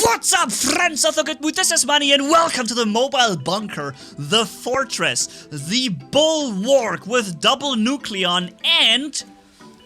What's up, friends of the good mood? This is Manni, and welcome to the mobile bunker, the fortress, the bulwark with double nucleon, and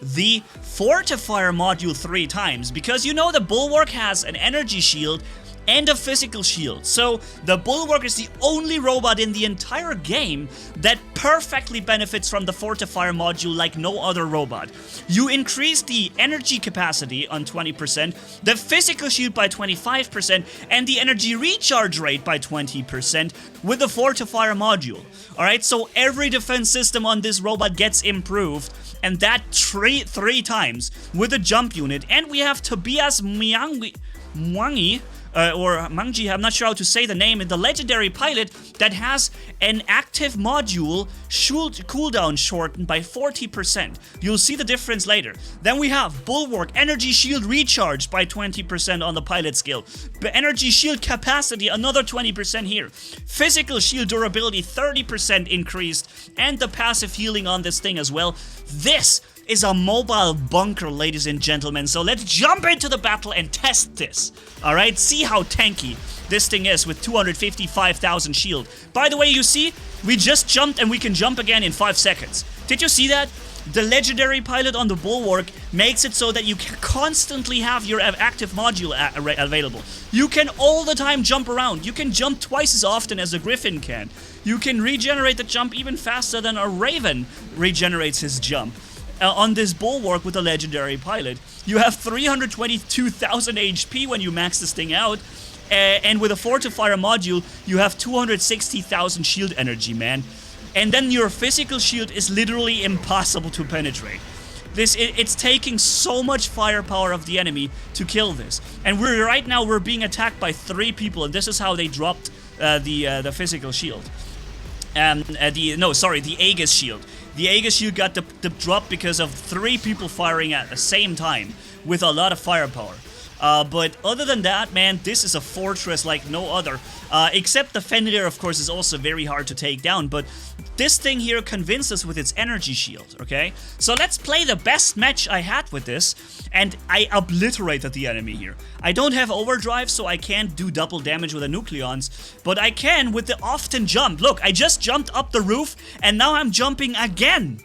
the fortifier module 3 times. Because you know the bulwark has an energy shield and a physical shield. So the bulwark is the only robot in the entire game that perfectly benefits from the fortifier module like no other robot. You increase the energy capacity on 20%, the physical shield by 25%, and the energy recharge rate by 20% with the fortifier module. Alright, so every defense system on this robot gets improved, and that three times with a jump unit. And we have Tobias Mwangi, or Mangji, I'm not sure how to say the name, the legendary pilot that has an active module cooldown shortened by 40%. You'll see the difference later. Then we have Bulwark energy shield recharge by 20% on the pilot skill. The energy shield capacity, another 20% here. Physical shield durability, 30% increased, and the passive healing on this thing as well. This is a mobile bunker, ladies and gentlemen, so let's jump into the battle and test this. Alright, see how tanky this thing is with 255,000 shield. By the way, you see, we just jumped and we can jump again in 5 seconds. Did you see that? The legendary pilot on the bulwark makes it so that you can constantly have your active module available. You can all the time jump around. You can jump twice as often as a griffin can. You can regenerate the jump even faster than a raven regenerates his jump. On this bulwark with a legendary pilot, you have 322,000 HP when you max this thing out, and with a fortifier module, you have 260,000 shield energy, man. And then your physical shield is literally impossible to penetrate. It's taking so much firepower of the enemy to kill this. And right now we're being attacked by 3 people, and this is how they dropped the physical shield. The Aegis shield. The Aegis shield got the drop because of 3 people firing at the same time with a lot of firepower. But other than that, man, this is a fortress like no other. Except the Fenrir, of course, is also very hard to take down. But this thing here convinced us with its energy shield, okay? So let's play the best match I had with this. And I obliterated the enemy here. I don't have overdrive, so I can't do double damage with the nucleons. But I can with the often jump. Look, I just jumped up the roof, and now I'm jumping again.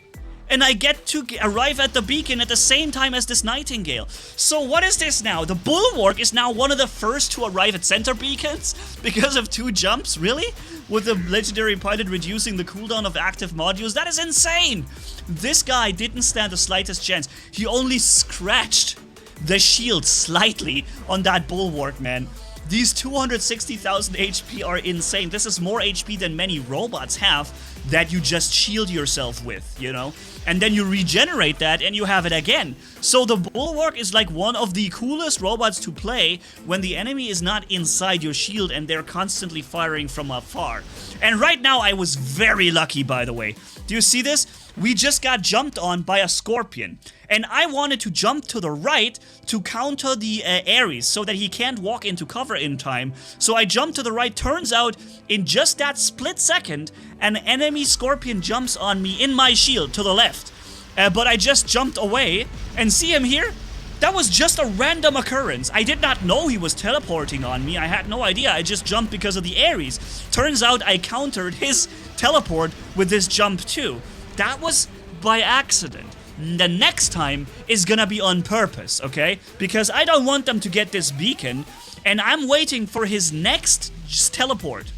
And I get to arrive at the beacon at the same time as this nightingale. So what is this now? The bulwark is now one of the first to arrive at center beacons because of 2 jumps? Really? With the legendary pilot reducing the cooldown of active modules? That is insane! This guy didn't stand the slightest chance. He only scratched the shield slightly on that bulwark, man. These 260,000 HP are insane. This is more HP than many robots have that you just shield yourself with, you know? And then you regenerate that and you have it again. So the bulwark is like one of the coolest robots to play when the enemy is not inside your shield and they're constantly firing from afar. And right now I was very lucky, by the way. Do you see this? We just got jumped on by a scorpion. And I wanted to jump to the right to counter the Ares so that he can't walk into cover in time. So I jumped to the right. Turns out, in just that split second, an enemy scorpion jumps on me in my shield to the left. But I just jumped away. And see him here? That was just a random occurrence. I did not know he was teleporting on me. I had no idea. I just jumped because of the Ares. Turns out I countered his teleport with this jump too. That was by accident. The next time is gonna be on purpose, okay? Because I don't want them to get this beacon, and I'm waiting for his next teleport.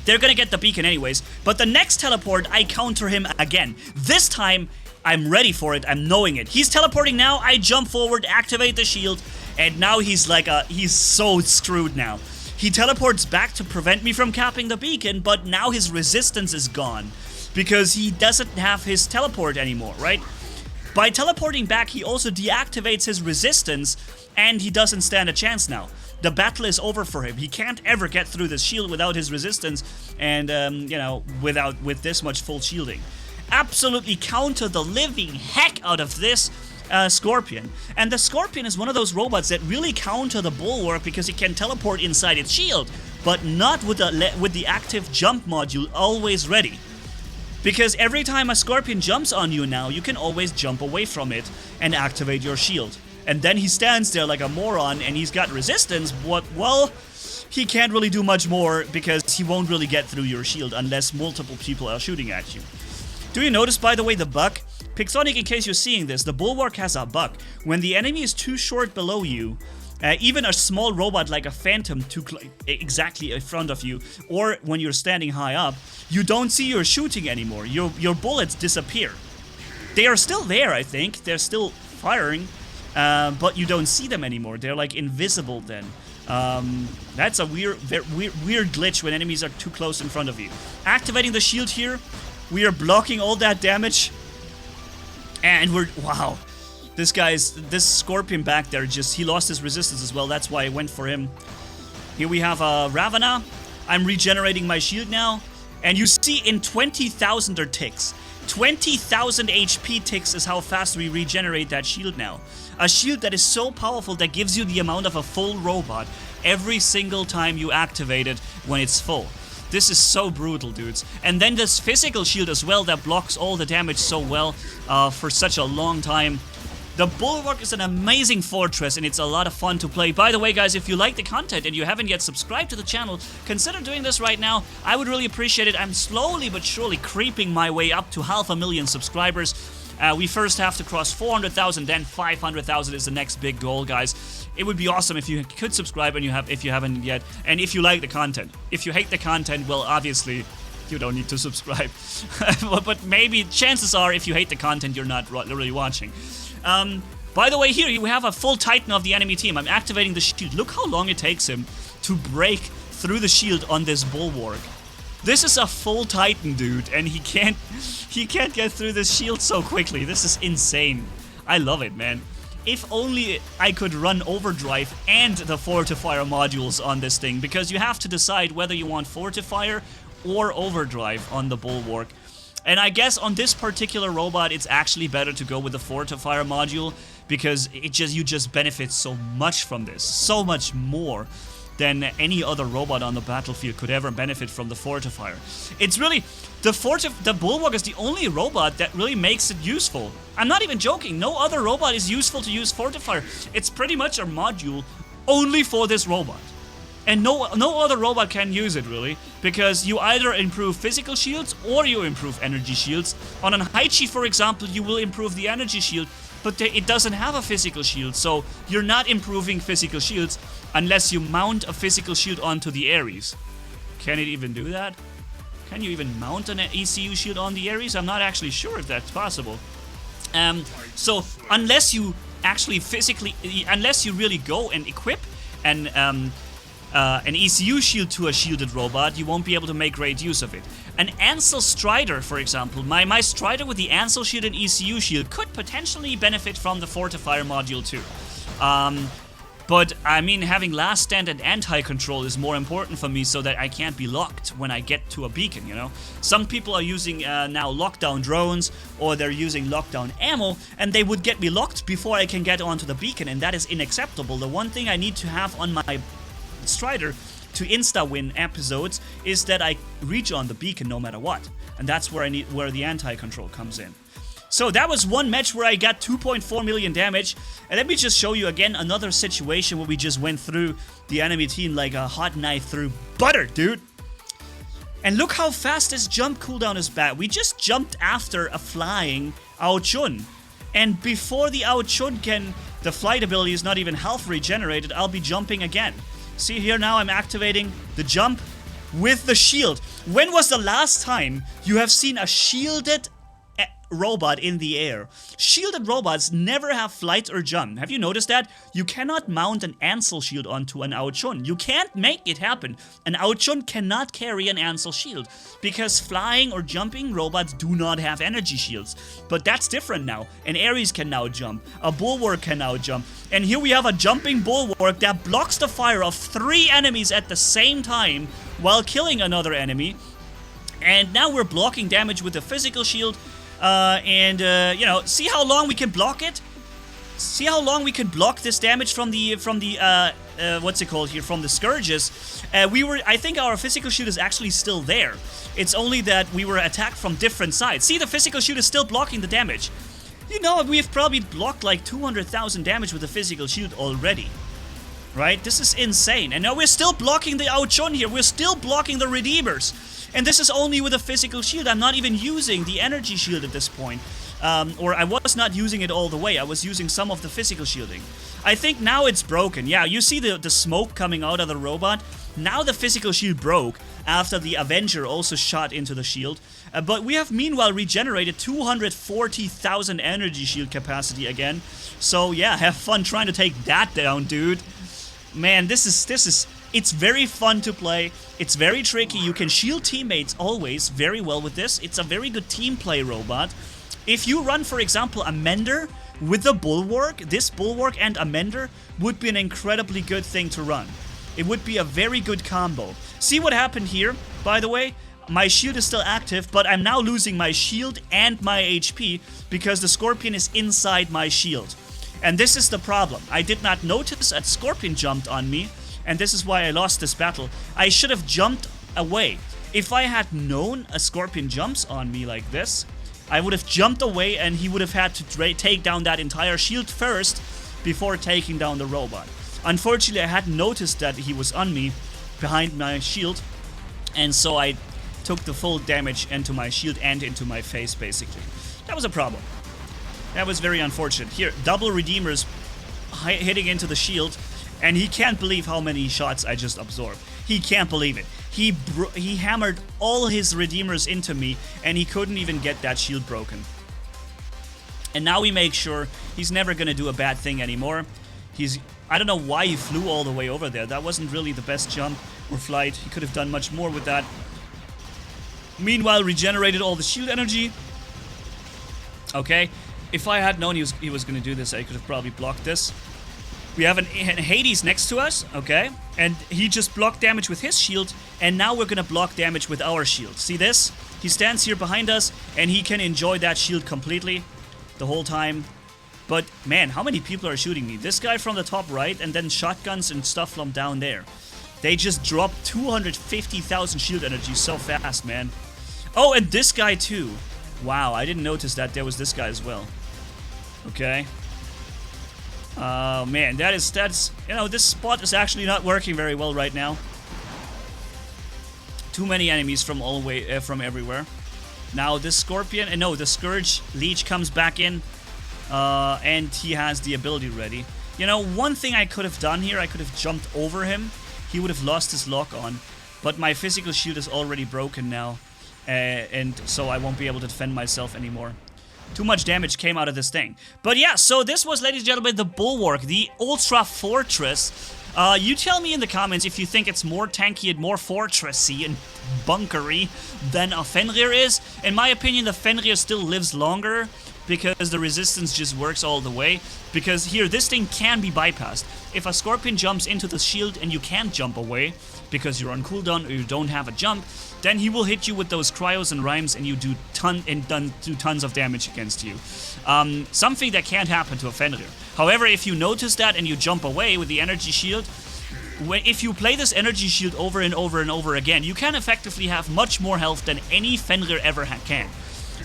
They're gonna get the beacon anyways, but the next teleport, I counter him again. This time, I'm ready for it, I'm knowing it. He's teleporting now, I jump forward, activate the shield, and now he's so screwed now. He teleports back to prevent me from capping the beacon, but now his resistance is gone. Because he doesn't have his teleport anymore, right? By teleporting back, he also deactivates his resistance, and he doesn't stand a chance now. The battle is over for him. He can't ever get through this shield without his resistance, and, you know, with this much full shielding. Absolutely counter the living heck out of this Scorpion. And the Scorpion is one of those robots that really counter the bulwark because it can teleport inside its shield, but not with the active jump module always ready. Because every time a Scorpion jumps on you now, you can always jump away from it and activate your shield. and then he stands there like a moron, and he's got resistance. Well, he can't really do much more because he won't really get through your shield unless multiple people are shooting at you. Do you notice, by the way, the bug? Pixonic, in case you're seeing this, the Bulwark has a bug. When the enemy is too short below you, even a small robot like a Phantom exactly in front of you, or when you're standing high up, you don't see your shooting anymore. Your bullets disappear. They are still there, I think. They're still firing, but you don't see them anymore. They're like invisible then. That's a weird glitch when enemies are too close in front of you. Activating the shield here, we are blocking all that damage, and wow. This Scorpion back there, he lost his resistance as well. That's why I went for him. Here we have Ravana. I'm regenerating my shield now. And you see in 20,000 ticks. 20,000 HP ticks is how fast we regenerate that shield now. A shield that is so powerful that gives you the amount of a full robot every single time you activate it when it's full. This is so brutal, dudes. And then this physical shield as well that blocks all the damage so well for such a long time. The Bulwark is an amazing fortress, and it's a lot of fun to play. By the way, guys, if you like the content and you haven't yet subscribed to the channel, consider doing this right now. I would really appreciate it. I'm slowly but surely creeping my way up to 500,000 subscribers. We first have to cross 400,000, then 500,000 is the next big goal, guys. It would be awesome if you could subscribe if you haven't yet, and if you like the content. If you hate the content, well, obviously, you don't need to subscribe. But maybe, chances are, if you hate the content, you're not really watching. By the way, here you have a full Titan of the enemy team. I'm activating the shield. Look how long it takes him to break through the shield on this Bulwark. This is a full Titan, dude, and he can't get through this shield so quickly. This is insane. I love it, man. If only I could run Overdrive and the Fortifier modules on this thing, because you have to decide whether you want Fortifier or Overdrive on the Bulwark. And I guess on this particular robot, it's actually better to go with the Fortifier module, because you just benefit so much from this, so much more than any other robot on the battlefield could ever benefit from the Fortifier. It's really, the Bulwark is the only robot that really makes it useful. I'm not even joking, no other robot is useful to use Fortifier. It's pretty much a module only for this robot. And no other robot can use it, really, because you either improve physical shields or you improve energy shields. On an Hize, for example, you will improve the energy shield, but it doesn't have a physical shield, so you're not improving physical shields unless you mount a physical shield onto the Ares. Can it even do that? Can you even mount an ECU shield on the Ares? I'm not actually sure if that's possible. So unless you actually unless you really go and equip an ECU shield to a shielded robot, you won't be able to make great use of it. An Ansel Strider, for example, my Strider with the Ansel shield and ECU shield could potentially benefit from the Fortifier module too. But, I mean, having Last Stand and Anti-Control is more important for me so that I can't be locked when I get to a beacon, you know? Some people are using now lockdown drones, or they're using lockdown ammo, and they would get me locked before I can get onto the beacon, and that is unacceptable. The one thing I need to have on my Strider to insta-win episodes is that I reach on the beacon no matter what. And that's where the anti-control comes in. So that was one match where I got 2.4 million damage. And let me just show you again another situation where we just went through the enemy team like a hot knife through butter, dude. And look how fast this jump cooldown is back. We just jumped after a flying Ao Chun. And before the Ao Chun the flight ability is not even half regenerated, I'll be jumping again. See here now I'm activating the jump with the shield. When was the last time you have seen a shielded robot in the air? Shielded robots never have flight or jump. Have you noticed that? You cannot mount an Ansel shield onto an Ao Chun. You can't make it happen. An Ao Chun cannot carry an Ansel shield because flying or jumping robots do not have energy shields. But that's different now. An Ares can now jump. A Bulwark can now jump. And here we have a jumping Bulwark that blocks the fire of 3 enemies at the same time while killing another enemy. And now we're blocking damage with the physical shield. You know, see how long we can block it? See how long we can block this damage from the what's it called here, from the Scourges. I think our physical shield is actually still there. It's only that we were attacked from different sides. See, the physical shield is still blocking the damage. You know, we've probably blocked like 200,000 damage with the physical shield already. Right? This is insane. And now we're still blocking the Outshone here. We're still blocking the Redeemers. And this is only with a physical shield. I'm not even using the energy shield at this point. Or I was not using it all the way. I was using some of the physical shielding. I think now it's broken. Yeah, you see the smoke coming out of the robot. Now the physical shield broke after the Avenger also shot into the shield. But we have meanwhile regenerated 240,000 energy shield capacity again. So yeah, have fun trying to take that down, dude. Man, this is it's very fun to play. It's very tricky. You can shield teammates always very well with this. It's a very good team play robot. If you run, for example, a Mender with the Bulwark, this Bulwark and a Mender would be an incredibly good thing to run. It would be a very good combo. See what happened here, by the way? My shield is still active, but I'm now losing my shield and my HP because the Scorpion is inside my shield. And this is the problem. I did not notice that Scorpion jumped on me, and this is why I lost this battle. I should have jumped away. If I had known a Scorpion jumps on me like this, I would have jumped away and he would have had to take down that entire shield first before taking down the robot. Unfortunately, I hadn't noticed that he was on me behind my shield, and so I took the full damage into my shield and into my face, basically. That was a problem. That was very unfortunate. Here, double Redeemers hitting into the shield, and he can't believe how many shots I just absorbed. He can't believe it. He hammered all his Redeemers into me, and he couldn't even get that shield broken. And now we make sure he's never gonna do a bad thing anymore. I don't know why he flew all the way over there. That wasn't really the best jump or flight. He could have done much more with that. Meanwhile, regenerated all the shield energy. Okay. If I had known he was going to do this, I could have probably blocked this. We have an Hades next to us, okay? And he just blocked damage with his shield, and now we're going to block damage with our shield. See this? He stands here behind us, and he can enjoy that shield completely the whole time. But, man, how many people are shooting me? This guy from the top right, and then shotguns and stuff from down there. They just dropped 250,000 shield energy so fast, man. Oh, and this guy too. Wow, I didn't notice that there was this guy as well. Okay. Man, that's, you know, this spot is actually not working very well right now. Too many enemies from from everywhere. Now this Scorpion, no, the Scourge Leech comes back in, and he has the ability ready. You know, one thing I could have done here, I could have jumped over him. He would have lost his lock on, but my physical shield is already broken now, and so I won't be able to defend myself anymore. Too much damage came out of this thing. But yeah, so this was, ladies and gentlemen, the Bulwark, the Ultra Fortress. You tell me in the comments if you think it's more tanky and more fortressy and bunkery than a Fenrir is. In my opinion, the Fenrir still lives longer because the resistance just works all the way. Because here, this thing can be bypassed. If a Scorpion jumps into the shield and you can't jump away because you're on cooldown or you don't have a jump, then he will hit you with those cryos and rhymes and you do tons of damage against you. Something that can't happen to a Fenrir. However, if you notice that and you jump away with the energy shield, if you play this energy shield over and over and over again, you can effectively have much more health than any Fenrir ever can.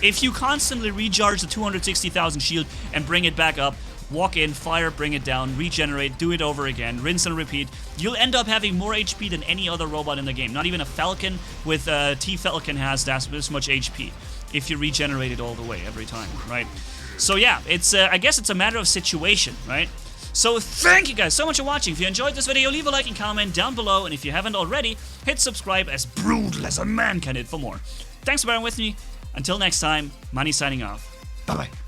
If you constantly recharge the 260,000 shield and bring it back up, walk in, fire, bring it down, regenerate, do it over again, rinse and repeat, you'll end up having more HP than any other robot in the game. Not even a Falcon with T-Falcon has this much HP if you regenerate it all the way every time, right? So yeah, it's I guess it's a matter of situation, right? So thank you guys so much for watching. If you enjoyed this video, leave a like and comment down below, and if you haven't already, hit subscribe as brutal as a man can hit for more. Thanks for bearing with me. Until next time, Manni signing off. Bye-bye.